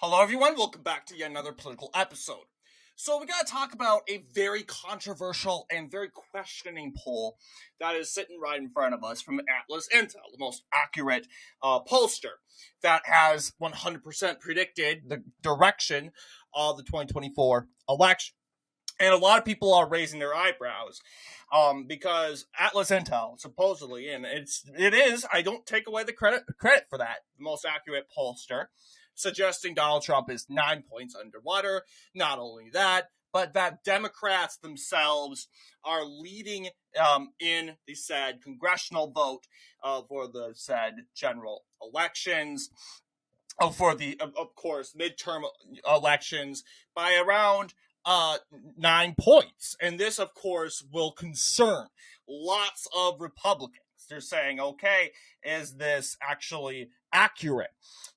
Hello everyone, welcome back to yet another political episode. So we gotta talk about a very controversial and very questioning poll that is sitting right in front of us from Atlas Intel, the most accurate pollster that has 100% predicted the direction of the 2024 election. And a lot of people are raising their eyebrows because Atlas Intel, supposedly, and it is, I don't take away the credit for that, the most accurate pollster, suggesting Donald Trump is 9 points underwater. Not only that, but that Democrats themselves are leading in the said congressional vote for the said general elections, for the, of course, midterm elections by around 9 points. And this, of course, will concern lots of Republicans. They're saying, okay, is this actually accurate?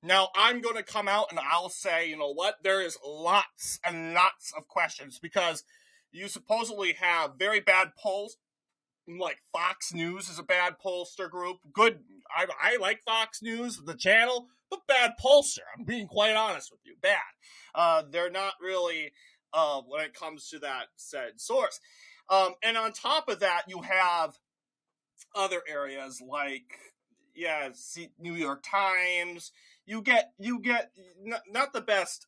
Now, I'm going to come out and I'll say, you know what, there is lots and lots of questions because you supposedly have very bad polls. Like Fox News is a bad pollster group. Good, I like Fox News, the channel, but bad pollster. I'm being quite honest with you, bad. They're not really when it comes to that said source. And on top of that, you have other areas like, New York Times. You get not the best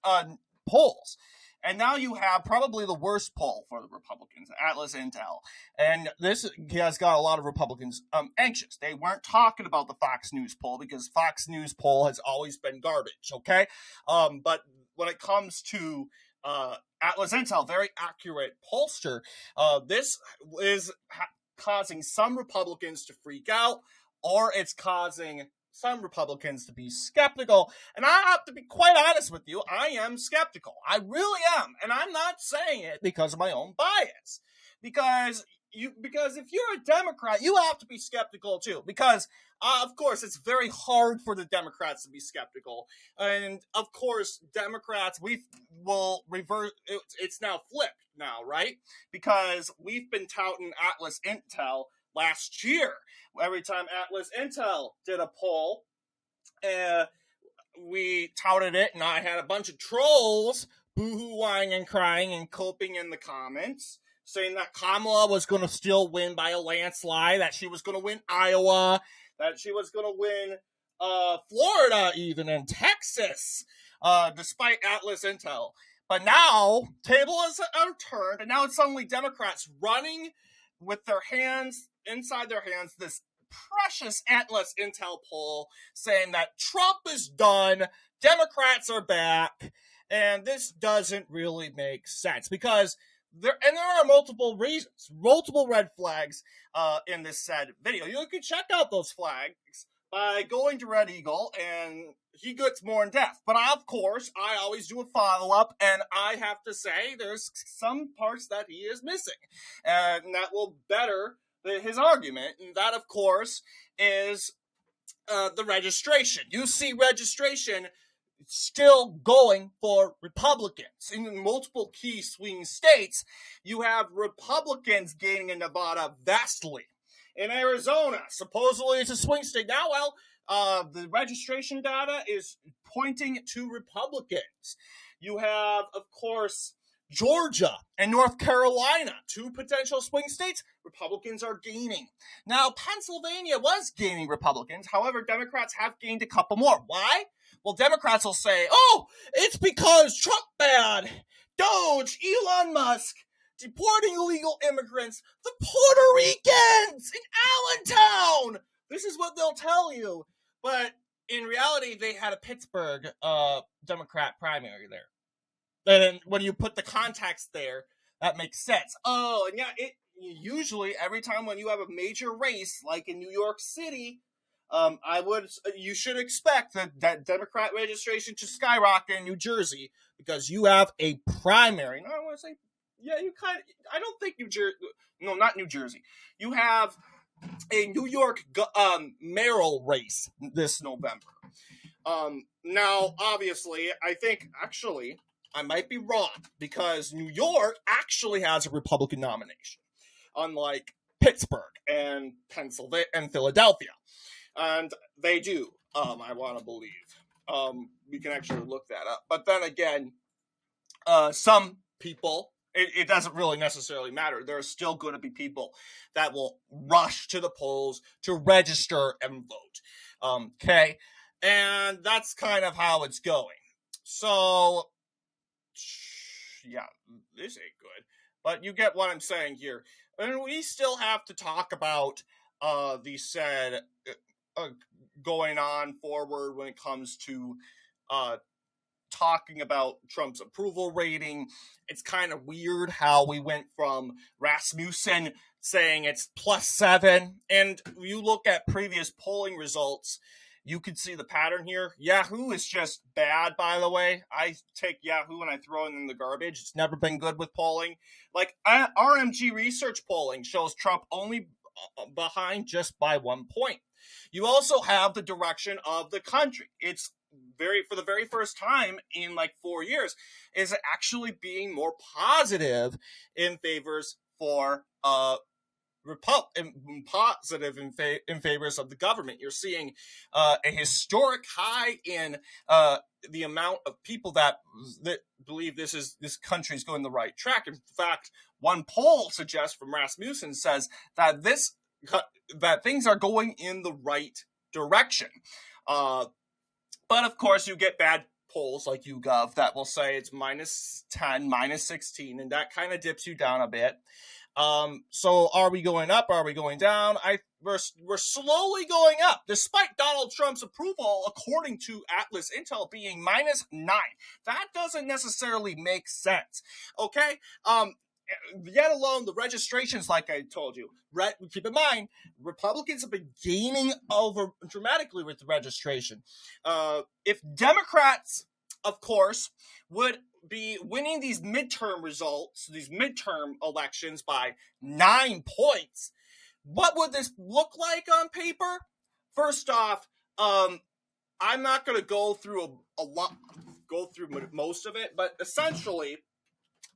polls. And now you have probably the worst poll for the Republicans, Atlas Intel. And this has got a lot of Republicans anxious. They weren't talking about the Fox News poll because Fox News poll has always been garbage, okay? But when it comes to Atlas Intel, very accurate pollster, this is causing some Republicans to freak out, or it's causing some Republicans to be skeptical. And I have to be quite honest with you, I am skeptical. I really am. And I'm not saying it because of my own bias. Because if you're a Democrat, you have to be skeptical too. Because, of course, it's very hard for the Democrats to be skeptical. And, of course, Democrats, we will reverse, it's now flipped now, right? Because we've been touting Atlas Intel last year. Every time Atlas Intel did a poll, we touted it, and I had a bunch of trolls boo-hooing and crying and coping in the comments, saying that Kamala was going to still win by a landslide, that she was going to win Iowa, that she was going to win Florida even, and Texas, despite Atlas Intel. But now, table is turned, and now it's suddenly Democrats running with their hands inside their hands, this precious Atlas Intel poll saying that Trump is done, Democrats are back, and this doesn't really make sense because there are multiple reasons, multiple red flags in this said video. You can check out those flags by going to Red Eagle, and he gets more in depth. But of course, I always do a follow-up, and I have to say there's some parts that he is missing, and that will better his argument, and that, of course, is the registration. You see registration still going for Republicans. In multiple key swing states, you have Republicans gaining in Nevada vastly. In Arizona, supposedly it's a swing state. Now, the registration data is pointing to Republicans. You have, of course, Georgia and North Carolina, two potential swing states. Republicans are gaining. Now, Pennsylvania was gaining Republicans. However, Democrats have gained a couple more. Why? Well, Democrats will say, oh, it's because Trump bad, Doge, Elon Musk, deporting illegal immigrants, the Puerto Ricans in Allentown. This is what they'll tell you. But in reality, they had a Pittsburgh Democrat primary there. And when you put the context there, that makes sense. Oh, and yeah, usually every time when you have a major race, like in New York City, you should expect that Democrat registration to skyrocket in New Jersey because you have a primary. No, I want to say, I don't think not New Jersey. You have a New York mayoral race this November. Now, obviously, I think actually I might be wrong because New York actually has a Republican nomination, unlike Pittsburgh and Pennsylvania and Philadelphia. And they do, I want to believe. We can actually look that up. But then again, some people, it doesn't really necessarily matter. There are still going to be people that will rush to the polls to register and vote. Okay? And that's kind of how it's going. So, yeah, this ain't good. But you get what I'm saying here. And we still have to talk about the said going on forward when it comes to talking about Trump's approval rating. It's kind of weird how we went from Rasmussen saying it's +7, and you look at previous polling results, you can see the pattern here. Yahoo is just bad, by the way. I take Yahoo and I throw it in the garbage. It's never been good with polling. Like, RMG research polling shows Trump only behind just by 1 point. You also have the direction of the country. It's for the very first time in like 4 years, is actually being more positive in favors for positive in favors of the government. You're seeing a historic high in the amount of people that believe this country is going the right track. In fact, one poll suggests from Rasmussen says that that things are going in the right direction. But of course, you get bad polls like YouGov that will say it's -10, -16, and that kind of dips you down a bit. So are we going up? Are we going down? We're slowly going up, despite Donald Trump's approval, according to Atlas Intel, being -9. That doesn't necessarily make sense. Okay. Yet alone the registrations, like I told you, keep in mind, Republicans have been gaining over dramatically with the registration. If Democrats, of course, would be winning these midterm results, these midterm elections by 9 points, what would this look like on paper? First off, I'm not going to go through most of it, but essentially,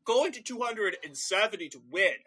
going to 270 to win,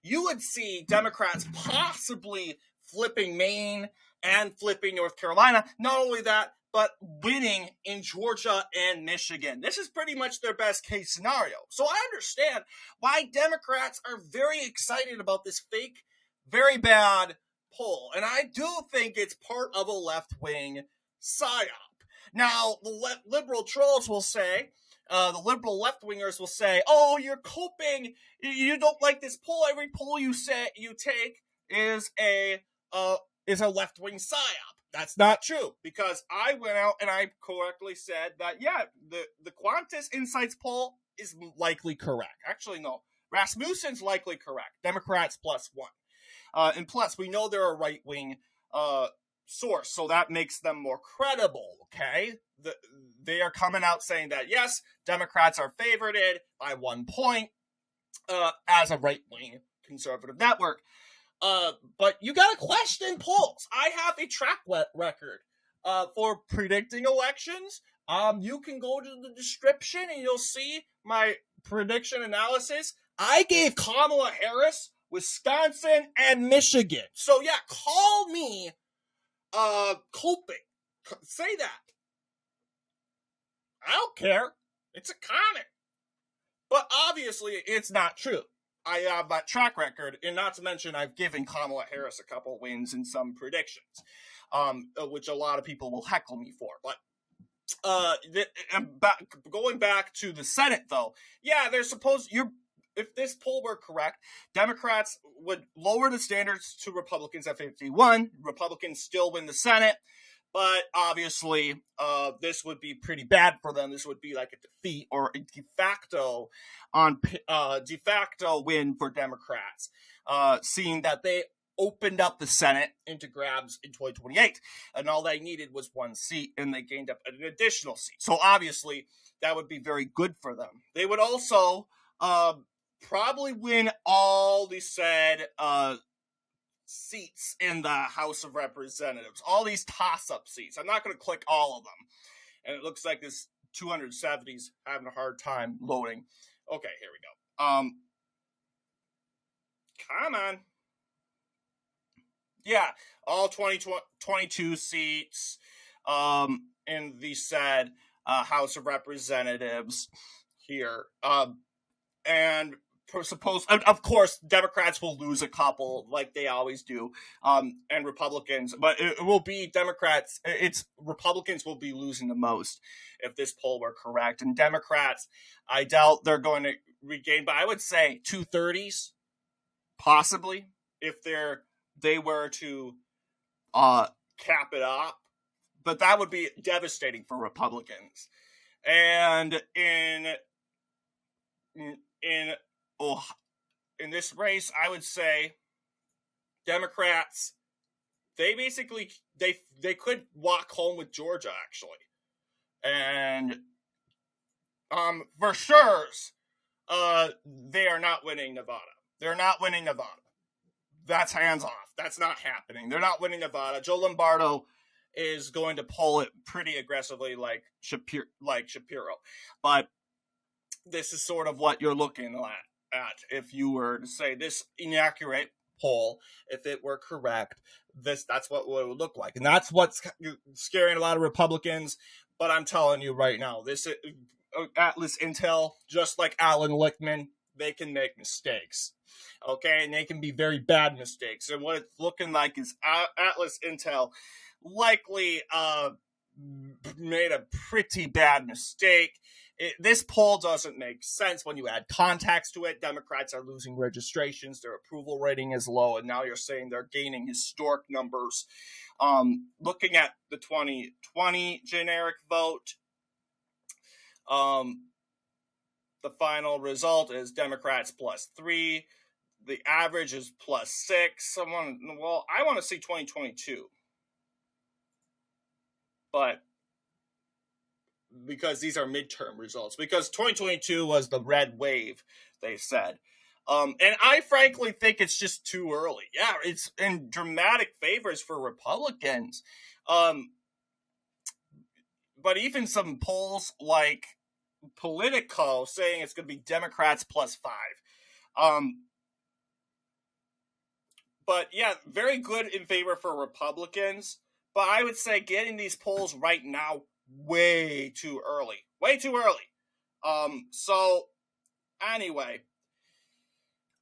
you would see Democrats possibly flipping Maine and flipping North Carolina. Not only that, but winning in Georgia and Michigan. This is pretty much their best case scenario. So I understand why Democrats are very excited about this fake, very bad poll. And I do think it's part of a left-wing PSYOP. Now, the liberal trolls will say, the liberal left-wingers will say, "Oh, you're coping. You don't like this poll. Every poll you take is a left-wing PSYOP." That's not true, because I went out and I correctly said that, yeah, the Qantas Insights poll is likely correct. Actually, no. Rasmussen's likely correct. Democrats +1. And plus, we know they're a right-wing source, so that makes them more credible, okay? They are coming out saying that, yes, Democrats are favorited by 1 point as a right-wing conservative network. But you gotta question polls. I have a track record for predicting elections. You can go to the description and you'll see my prediction analysis. I gave Kamala Harris Wisconsin and Michigan. So yeah, call me coping. Say that. I don't care. It's a comment. But obviously, it's not true. I have that track record, and not to mention I've given Kamala Harris a couple wins in some predictions, which a lot of people will heckle me for. But going back to the Senate, though, yeah, they're supposed if this poll were correct, Democrats would lower the standards to Republicans at 51. Republicans still win the Senate, but obviously this would be pretty bad for them. This would be like a defeat or a de facto win for Democrats, seeing that they opened up the Senate into grabs in 2028, and all they needed was 1 seat, and they gained up an additional seat. So obviously that would be very good for them. They would also probably win all the said seats in the House of Representatives, all these toss-up seats. I'm not going to click all of them. And it looks like this 270's having a hard time loading. Okay, here we go. Come on. Yeah, all 22 seats. in the said House of Representatives here. And suppose, of course, Democrats will lose a couple like they always do, and Republicans, but it will be Democrats. It's Republicans will be losing the most if this poll were correct, and Democrats, I doubt they're going to regain, but I would say 230s, possibly, if they were to cap it up, but that would be devastating for Republicans. And in this race, I would say Democrats, they basically they could walk home with Georgia, actually, and for sure, they are not winning Nevada. They're not winning Nevada. That's hands off. That's not happening. They're not winning Nevada. Joe Lombardo is going to pull it pretty aggressively, like Shapiro, but this is sort of what you're looking at if you were to say this inaccurate poll, if it were correct, that's what it would look like. And that's what's scaring a lot of Republicans. But I'm telling you right now, this Atlas Intel, just like Alan Lichtman, they can make mistakes. Okay, and they can be very bad mistakes. And what it's looking like is Atlas Intel likely made a pretty bad mistake. This poll doesn't make sense when you add context to it. Democrats are losing registrations. Their approval rating is low, and now you're saying they're gaining historic numbers. Looking at the 2020 generic vote, the final result is Democrats +3. The average is +6. I want to see 2022. But because these are midterm results, because 2022 was the red wave, they said. And I frankly think it's just too early. Yeah, it's in dramatic favors for Republicans. But even some polls like Politico saying it's going to be Democrats +5. But yeah, very good in favor for Republicans. But I would say getting these polls right now, way too early. So anyway,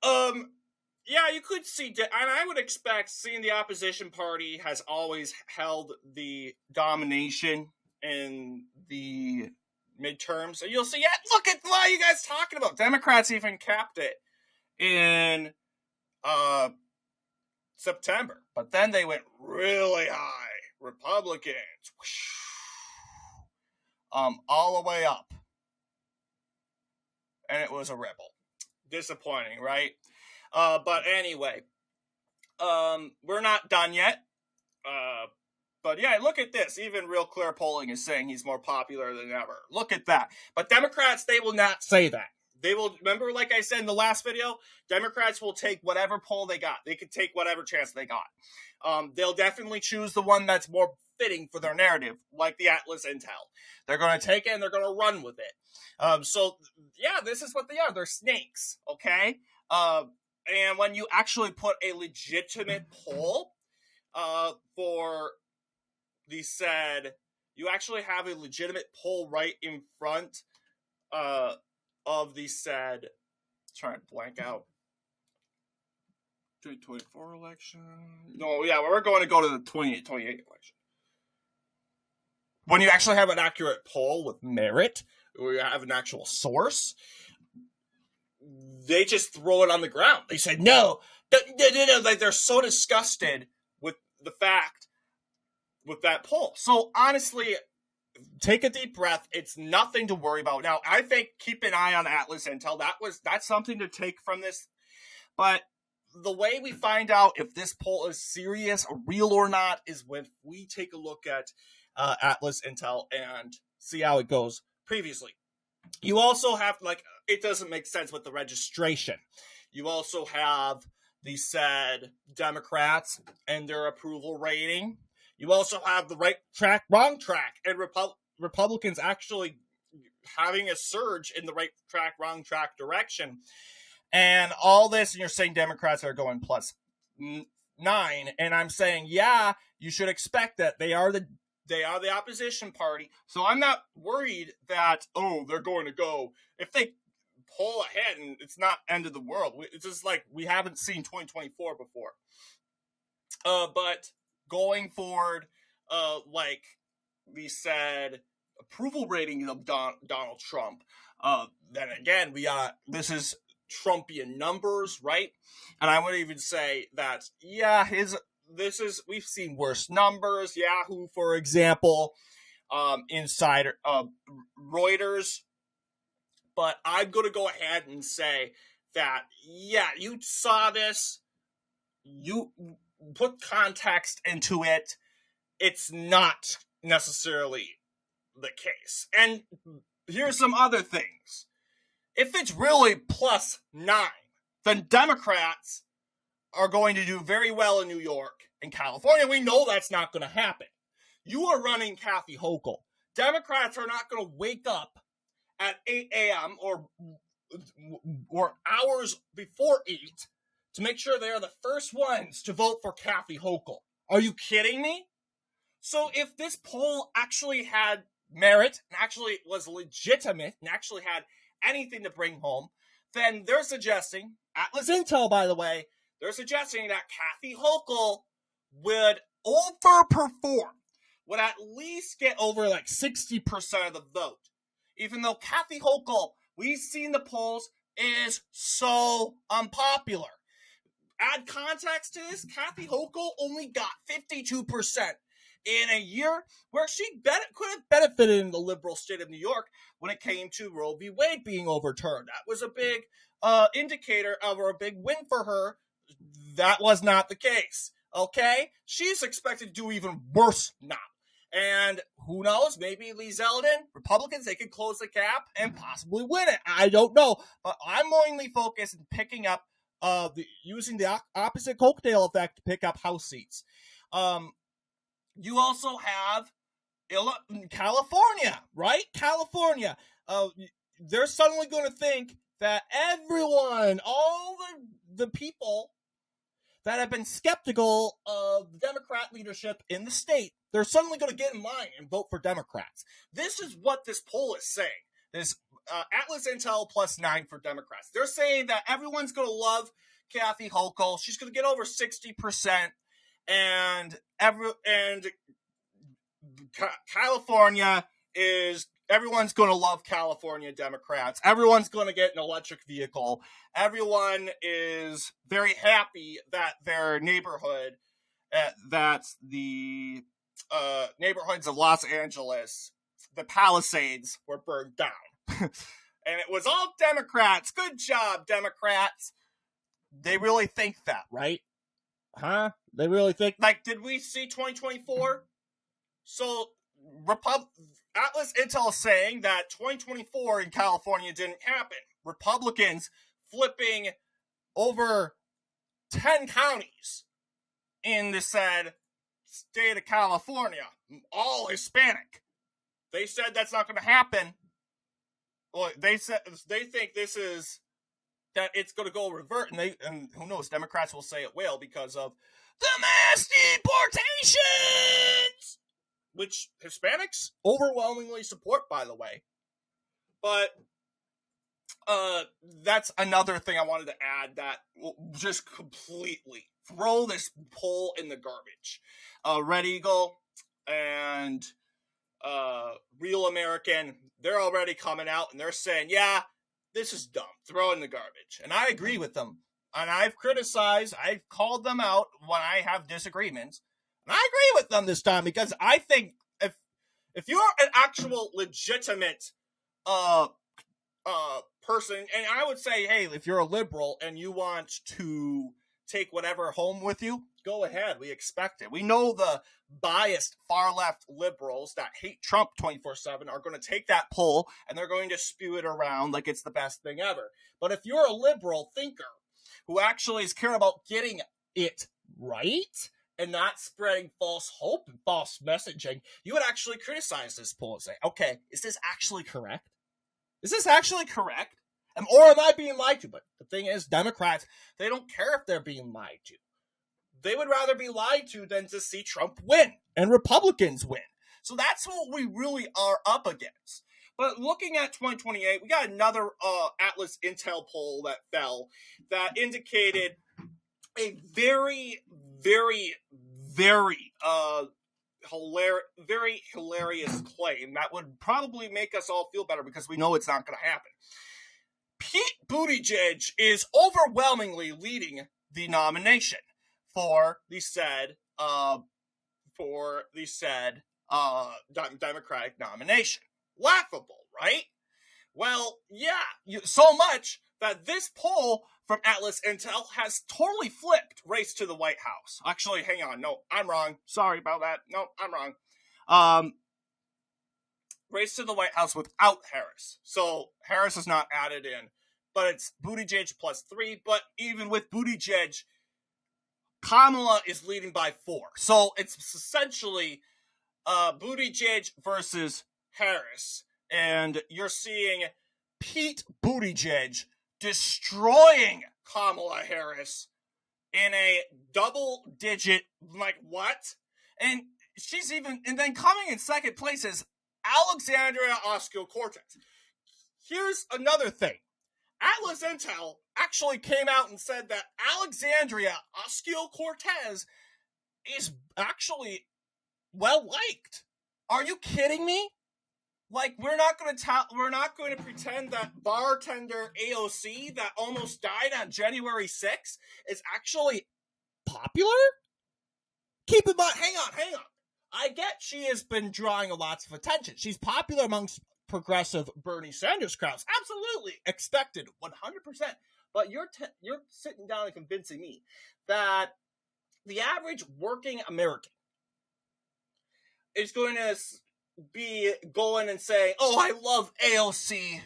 yeah, you could see, and I would expect, seeing the opposition party has always held the domination in the midterms. So you'll see, yeah, look at what are you guys talking about? Democrats even capped it in September, but then they went really high. Republicans, all the way up, and it was a ripple. Disappointing, right? But anyway, we're not done yet. But yeah, look at this. Even Real Clear Polling is saying he's more popular than ever. Look at that. But Democrats, they will not say that. They will, remember, like I said in the last video, Democrats will take whatever poll they got. They could take whatever chance they got. They'll definitely choose the one that's more fitting for their narrative, like the Atlas Intel. They're going to take it and they're going to run with it. So, yeah, this is what they are. They're snakes, okay? And when you actually put a legitimate poll for the said, you actually have a legitimate poll right in front of the said, trying to blank out, 2024 election. No, yeah, we're going to go to the 28 election. When you actually have an accurate poll with merit, or you have an actual source, they just throw it on the ground. They say, no, like they're so disgusted with the fact with that poll. So honestly, take a deep breath. It's nothing to worry about. Now, I think keep an eye on Atlas Intel. That's something to take from this. But the way we find out if this poll is serious or real or not is when we take a look at Atlas Intel and see how it goes previously. You also have, like, it doesn't make sense with the registration. You also have the said Democrats and their approval rating. You also have the right track, wrong track, and Republicans actually having a surge in the right track, wrong track direction. And all this, and you're saying Democrats are going +9. And I'm saying, yeah, you should expect that. They are the They are the opposition party. So I'm not worried that, they're going to go. If they pull ahead and it's not end of the world. It's just like we haven't seen 2024 before. But going forward, like we said, approval rating of Donald Trump. Then again, this is Trumpian numbers, right? And I would even say that, we've seen worse numbers. Yahoo, for example, Insider, Reuters. But I'm going to go ahead and say that, you saw this. You put context into it. It's not necessarily the case. And here's some other things. If it's really +9, then Democrats are going to do very well in New York and California. We know that's not going to happen. You are running Kathy Hochul. Democrats are not going to wake up at 8 a.m. or hours before 8 to make sure they are the first ones to vote for Kathy Hochul. Are you kidding me? So if this poll actually had merit and actually was legitimate and actually had anything to bring home, then they're suggesting, Atlas Intel, by the way, they're suggesting that Kathy Hochul would overperform, would at least get over like 60% of the vote. Even though Kathy Hochul, we've seen the polls, is so unpopular. Add context to this, Kathy Hochul only got 52% in a year where she could have benefited in the liberal state of New York when it came to Roe v. Wade being overturned. That was a big indicator or a big win for her. That was not the case. Okay? She's expected to do even worse now. And who knows, maybe Lee Zeldin, Republicans, they could close the gap and possibly win it. I don't know. But I'm mainly focused on picking up, using the opposite cocktail effect to pick up House seats. You also have California, right? California. They're suddenly going to think that everyone, all the people that have been skeptical of the Democrat leadership in the state, they're suddenly going to get in line and vote for Democrats. This is what this poll is saying. This Atlas Intel +9 for Democrats. They're saying that everyone's going to love Kathy Hochul. She's going to get over 60%, and California is. Everyone's going to love California Democrats. Everyone's going to get an electric vehicle. Everyone is very happy that their neighborhood, that's the neighborhoods of Los Angeles, the Palisades, were burned down. And it was all Democrats. Good job, Democrats. They really think that, right? Huh? They really think... Like, did we see 2024? So, Atlas Intel is saying that 2024 in California didn't happen. Republicans flipping over 10 counties in the said state of California, all Hispanic. They said that's not going to happen. Well, they think this is that it's going to go revert, and who knows? Democrats will say it will because of the mass deportations, which Hispanics overwhelmingly support, by the way. But that's another thing I wanted to add that will just completely throw this poll in the garbage. Red Eagle and Real American, they're already coming out and they're saying, yeah, this is dumb. Throw it in the garbage. And I agree with them. And I've called them out when I have disagreements. And I agree with them this time because I think if you're an actual legitimate person, and I would say, hey, if you're a liberal and you want to take whatever home with you, go ahead. We expect it. We know the biased far-left liberals that hate Trump 24/7 are going to take that poll and they're going to spew it around like it's the best thing ever. But if you're a liberal thinker who actually is care about getting it right and not spreading false hope and false messaging, you would actually criticize this poll and say, okay, is this actually correct? Is this actually correct? Or am I being lied to? But the thing is, Democrats, they don't care if they're being lied to. They would rather be lied to than to see Trump win and Republicans win. So that's what we really are up against. But looking at 2028, we got another Atlas Intel poll that fell that indicated a very, very, very very hilarious claim that would probably make us all feel better because we know it's not going to happen. Pete Buttigieg is overwhelmingly leading the nomination for the said Democratic nomination. Laughable, right? Well, yeah, so much that this poll from Atlas Intel has totally flipped race to the White House. Actually, hang on. No, I'm wrong. Sorry about that. No, I'm wrong. Race to the White House without Harris. So Harris is not added in, but it's Buttigieg +3. But even with Buttigieg, Kamala is leading by 4. So it's essentially Buttigieg versus Harris. And you're seeing Pete Buttigieg destroying Kamala Harris in a double-digit, like, what? And then coming in second place is Alexandria Ocasio-Cortez. Here's another thing. Atlas Intel actually came out and said that Alexandria Ocasio-Cortez is actually well-liked. Are you kidding me? Like, we're not going to pretend that bartender AOC that almost died on January 6th is actually popular? Keep in mind, hang on. I get she has been drawing lots of attention. She's popular amongst progressive Bernie Sanders crowds. Absolutely. Expected. 100%. But you're sitting down and convincing me that the average working American is going to be going and saying, oh, I love AOC.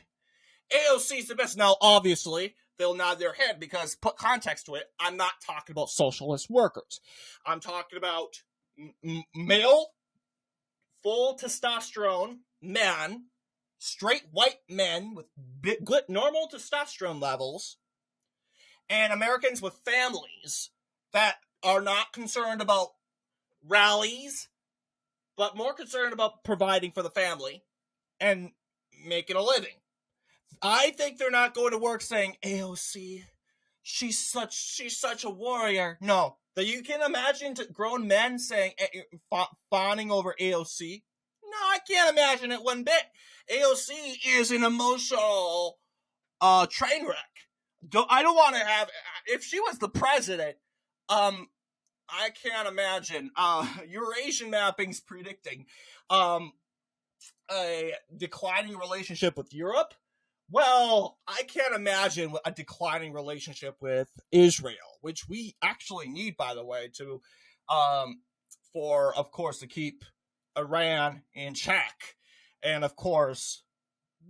AOC's the best. Now, obviously, they'll nod their head because, put context to it, I'm not talking about socialist workers. I'm talking about male, full testosterone men, straight white men with good normal testosterone levels, and Americans with families that are not concerned about rallies, but more concerned about providing for the family and making a living. I think they're not going to work saying, AOC, she's such a warrior. No. You can imagine grown men saying, fawning over AOC. No, I can't imagine it one bit. AOC is an emotional train wreck. I don't want to have, if she was the president, I can't imagine. Eurasian mapping's predicting a declining relationship with Europe. Well, I can't imagine a declining relationship with Israel, which we actually need, by the way, to keep Iran in check. And of course,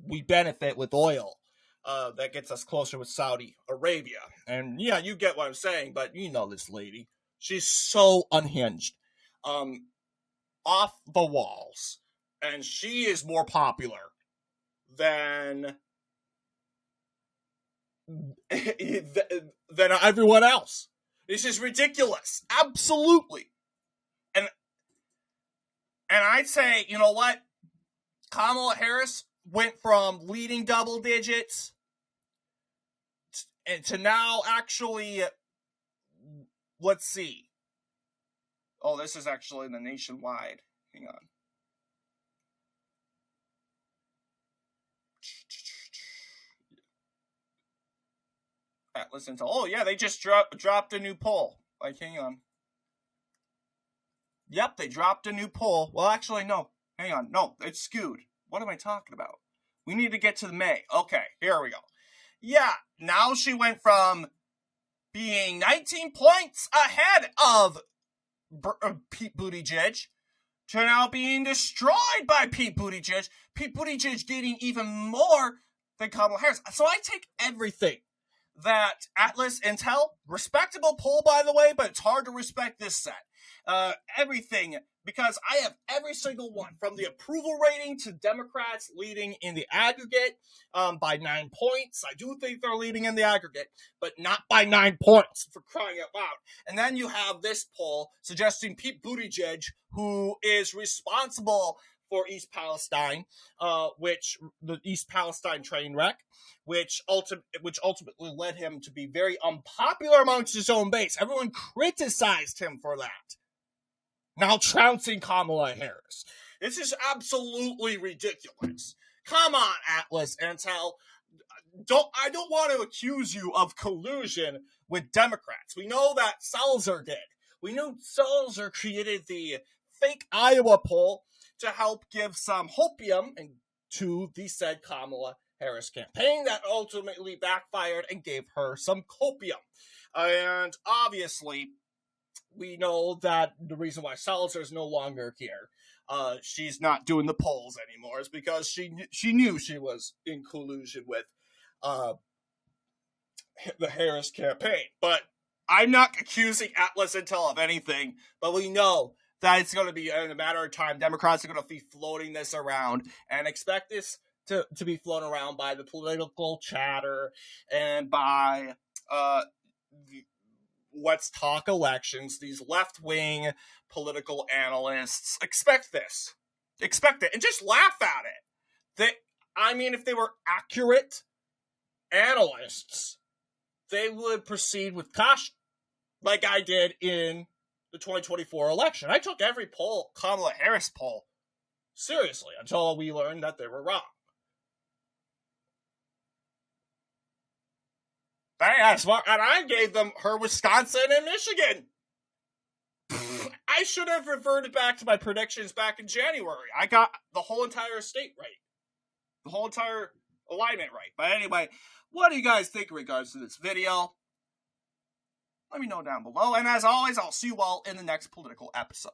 we benefit with oil. That gets us closer with Saudi Arabia. And yeah, you get what I'm saying, but you know this lady. She's so unhinged. Off the walls. And she is more popular than everyone else. This is ridiculous. Absolutely. And I'd say, you know what? Kamala Harris went from leading double digits to now actually, let's see. Oh, this is actually the nationwide. Hang on. Atlas Intel. Oh, yeah, they just dropped a new poll. Like, hang on. Yep, they dropped a new poll. Well, actually, no. Hang on. No, it's skewed. What am I talking about? We need to get to the May. Okay, here we go. Yeah, now she went from being 19 points ahead of Pete Buttigieg to now being destroyed by Pete Buttigieg. Pete Buttigieg getting even more than Kamala Harris. So I take everything that Atlas Intel, respectable poll, by the way, but it's hard to respect this set. everything, because I have every single one, from the approval rating to Democrats leading in the aggregate by 9 points. I do think they're leading in the aggregate, but not by 9 points, for crying out loud. And then you have this poll suggesting Pete Buttigieg, who is responsible for East Palestine, which the East Palestine train wreck, which ultimately led him to be very unpopular amongst his own base. Everyone criticized him for that, now trouncing Kamala Harris. This is absolutely ridiculous. Come on, Atlas Intel. I don't want to accuse you of collusion with Democrats. We know that Salzer did. We know Salzer created the fake Iowa poll to help give some hopium to the said Kamala Harris campaign that ultimately backfired and gave her some copium. And obviously, we know that the reason why Salzer is no longer here, she's not doing the polls anymore, is because she knew she was in collusion with the Harris campaign. But I'm not accusing Atlas Intel of anything, but we know that it's going to be, in a matter of time, Democrats are going to be floating this around, and expect this to be flown around by the political chatter and by Let's Talk Elections, these left-wing political analysts. Expect this. Expect it. And just laugh at it. If they were accurate analysts, they would proceed with caution, like I did in the 2024 election. I took every Kamala Harris poll, seriously, until we learned that they were wrong. And I gave them her Wisconsin and Michigan. I should have reverted back to my predictions back in January. I got the whole entire state right. The whole entire alignment right. But anyway, what do you guys think in regards to this video? Let me know down below. And as always, I'll see you all in the next political episode.